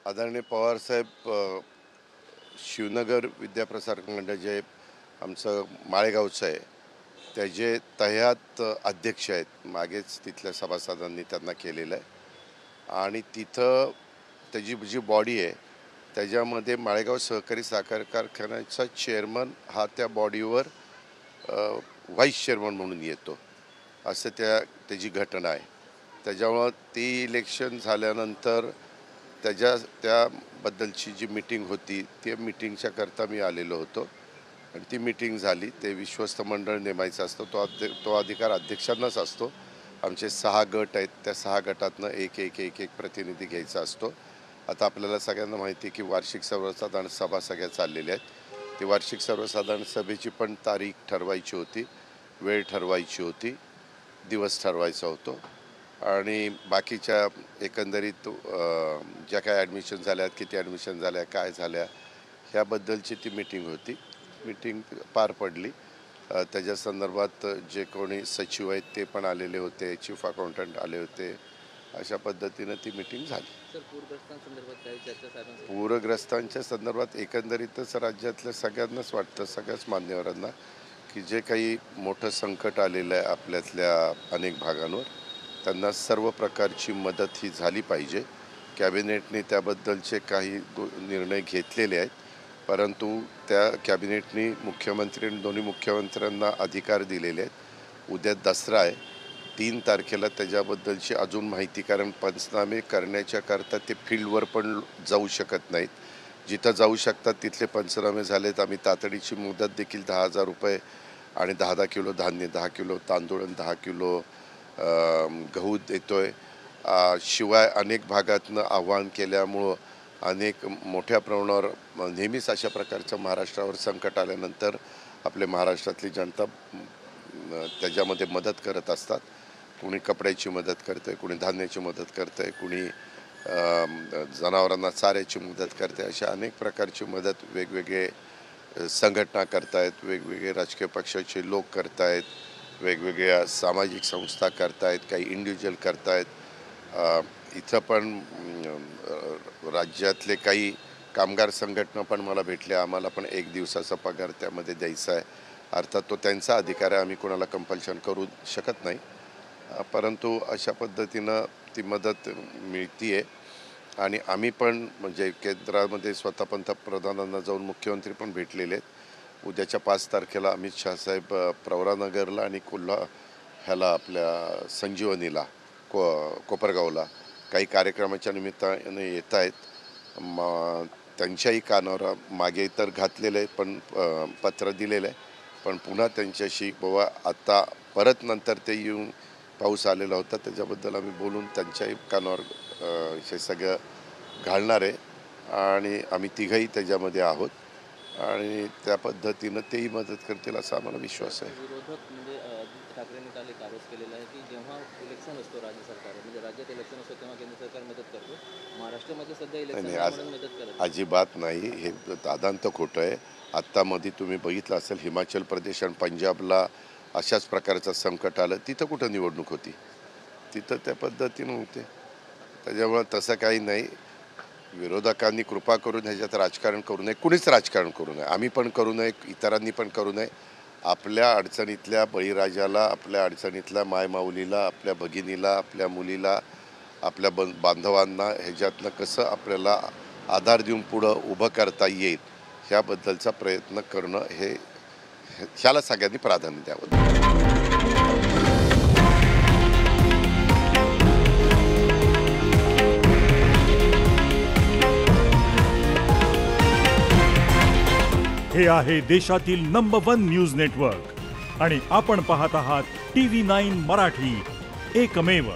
आदरणीय पवारसाहेब शिवनगर विद्याप्रसारक मंडळ जे आमचं माळेगावचं आहे त्याचे तहयात अध्यक्ष आहेत. मागेच तिथल्या सभासदांनी त्यांना केलेलं आहे आणि तिथं त्याची जी बॉडी आहे त्याच्यामध्ये माळेगाव सहकारी साखर कारखान्याचा चेअरमन हा त्या बॉडीवर व्हाईस चेअरमन म्हणून येतो, असं त्याची घटना आहे. त्याच्यामुळं ती इलेक्शन झाल्यानंतर त्याबद्दलची जी मीटिंग होती त्या मीटिंगच्या करता मी आलेलो होतो आणि ती मीटिंग झाली. ते विश्वस्त मंडळ नेमायचा असतो, तो अधिकार अध्यक्षांनाच असतो. आमचे 6 गट आहेत, त्या 6 गटातनं एक प्रतिनिधी घ्यायचा असतो. आता आपल्याला सगळ्यांना माहिती आहे की वार्षिक सर्वसाधारण सभा सगळ्या चाललेल्या आहेत. ती वार्षिक सर्वसाधारण सभेची पण तारीख ठरवायची होती, वेळ ठरवायची होती, दिवस ठरवायचा होतो आणि बाकीच्या एकंदरीत ज्या काय ॲडमिशन झाल्यात, किती ॲडमिशन झाल्या, काय झाल्या ह्याबद्दलची ती मीटिंग होती. मीटिंग पार पडली. त्याच्या संदर्भात जे कोणी सचिव आहेत ते पण आलेले होते, चीफ अकाउंटंट आले होते. अशा पद्धतीनं ती मीटिंग झाली. पूरग्रस्तांच्या संदर्भात एकंदरीतच राज्यातल्या सगळ्यांनाच वाटतं, सगळ्याच मान्यवरांना की जे काही मोठं संकट आलेलं आहे आपल्यातल्या अनेक भागांवर, त्यांना सर्व प्रकारची मदत ही झाली पाहिजे. कॅबिनेटने त्याबद्दलचे काही निर्णय घेतलेले आहेत, परंतु त्या कॅबिनेटने मुख्यमंत्री आणि दोन्ही मुख्यमंत्र्यांना अधिकार दिलेले आहेत. उद्या दसरा आहे, 3 तारखेला त्याच्याबद्दलची अजून माहिती, कारण पंचनामे करण्याच्या करता ते फील्डवर पण जाऊ शकत नाहीत. जिथं जाऊ शकतात तिथले पंचनामे झालेत. आम्ही तातडीची मुदत देखील 10,000 रुपये आणि 10 किलो धान्य, 10 किलो तांदूळ आणि 10 किलो गहू देतोय. शिवाय अनेक भागातनं आव्हान केल्यामुळं अनेक मोठ्या प्रमाणावर नेहमीच अशा प्रकारचं महाराष्ट्रावर संकट आल्यानंतर आपले महाराष्ट्रातली जनता त्याच्यामध्ये मदत करत असतात. कुणी कपड्याची मदत करतं आहे, कुणी धान्याची मदत करतं आहे, कुणी जनावरांना चाऱ्याची मदत करते. अशा अनेक प्रकारची मदत वेगवेगळे संघटना करतायत, वेगवेगळे राजकीय पक्षाचे लोक करतायत, वेगवेगळ्या सामाजिक संस्था करतायत, काही इंडिव्हिज्युअल करतायत. इथं पण राज्यातले काही कामगार संघटना पण मला भेटल्या. आम्हाला पण 1 दिवसाचा पगार त्यामध्ये द्यायचा आहे. अर्थात तो त्यांचा अधिकार आहे, आम्ही कोणाला कंपल्शन करू शकत नाही. परंतु अशा पद्धतीनं ती मदत मिळते आहे आणि आम्ही पण म्हणजे केंद्रामध्ये स्वतः पंतप्रधानांना जाऊन मुख्यमंत्री पण भेटलेले आहेत. उद्याच्या 5 तारखेला अमित शहासाहेब प्रवरानगरला आणि ह्याला आपल्या संजीवनीला कोपरगावला काही कार्यक्रमाच्या निमित्ताने येत आहेत. त्यांच्याही कानावर मागे तर घातलेलं आहे, पण पत्र दिलेलं आहे, पण पुन्हा त्यांच्याशी बाबा आता परत नंतर ते येऊन पाऊस आलेला होता त्याच्याबद्दल आम्ही बोलून त्यांच्याही कानावर हे सगळं घालणार आहे आणि आम्ही तिघंही त्याच्यामध्ये आहोत आणि त्या पद्धतीनं तेही मदत करतील असा आम्हाला विश्वास आहे. विरोधक म्हणजे ठाकरेंनी काल एक आरोप केलेला आहे की जेव्हा इलेक्शन असतो राज्य सरकार म्हणजे राज्यात इलेक्शन असतो तेव्हा केंद्र सरकार मदत करतो, महाराष्ट्रामध्ये सध्या इलेक्शन मदत करत अजिबात नाही. हे दादांत खोटं आहे. आत्तामध्ये तुम्ही बघितलं असेल हिमाचल प्रदेश आणि पंजाबला अशाच प्रकारचं संकट आलं, तिथं कुठं निवडणूक होती, तिथं त्या पद्धतीनं होते. त्याच्यामुळं तसं काही नाही. विरोधकांनी कृपा करून ह्याच्यात राजकारण करू नये, कुणीच राजकारण करू नये, आम्ही पण करू नये, इतरांनी पण करू नये. आपल्या अडचणीतल्या बळीराजाला, आपल्या अडचणीतल्या मायमाऊलीला, आपल्या भगिनीला, आपल्या मुलीला, आपल्या बांधवांना ह्याच्यातनं कसं आपल्याला आधार देऊन पुढं उभं करता येईल ह्याबद्दलचा प्रयत्न करणं ह्याला सगळ्यांनी प्राधान्य द्यावं. हे आहे देशातील नंबर 1 न्यूज नेटवर्क आणि आपण पाहत आहात TV9 मराठी, एकमेव.